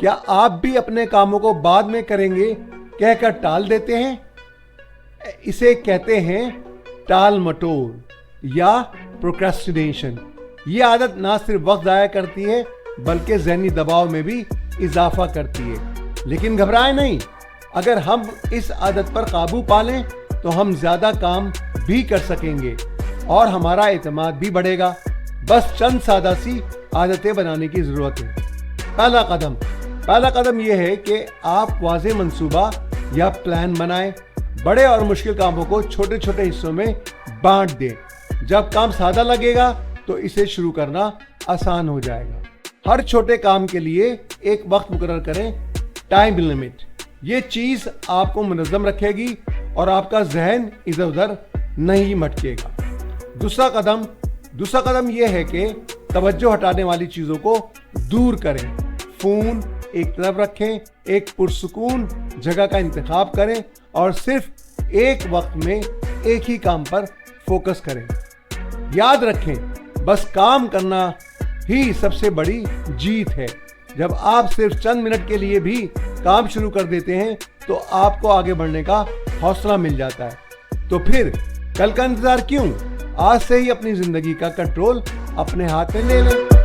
کیا آپ بھی اپنے کاموں کو بعد میں کریں گے کہہ کر ٹال دیتے ہیں؟ اسے کہتے ہیں ٹال مٹول یا پروکریسٹینیشن۔ یہ عادت نہ صرف وقت ضائع کرتی ہے بلکہ ذہنی دباؤ میں بھی اضافہ کرتی ہے۔ لیکن گھبرائیں نہیں، اگر ہم اس عادت پر قابو پا لیں تو ہم زیادہ کام بھی کر سکیں گے اور ہمارا اعتماد بھی بڑھے گا۔ بس چند سادہ سی عادتیں بنانے کی ضرورت ہے۔ پہلا قدم یہ ہے کہ آپ واضح منصوبہ یا پلان بنائیں۔ بڑے اور مشکل کاموں کو چھوٹے چھوٹے حصوں میں بانٹ دیں۔ جب کام سادہ لگے گا تو اسے شروع کرنا آسان ہو جائے گا۔ ہر چھوٹے کام کے لیے ایک وقت مقرر کریں، ٹائم لمٹ۔ یہ چیز آپ کو منظم رکھے گی اور آپ کا ذہن ادھر ادھر نہیں بھٹکے گا۔ دوسرا قدم یہ ہے کہ توجہ ہٹانے والی چیزوں کو دور کریں۔ فون ایک طرف رکھیں، ایک پرسکون جگہ کا انتخاب کریں اور صرف ایک وقت میں ایک ہی کام پر فوکس کریں۔ یاد رکھیں، بس کام کرنا ہی سب سے بڑی جیت ہے۔ جب آپ صرف چند منٹ کے لیے بھی کام شروع کر دیتے ہیں تو آپ کو آگے بڑھنے کا حوصلہ مل جاتا ہے۔ تو پھر کل کا انتظار کیوں؟ آج سے ہی اپنی زندگی کا کنٹرول اپنے ہاتھ میں لے لیں۔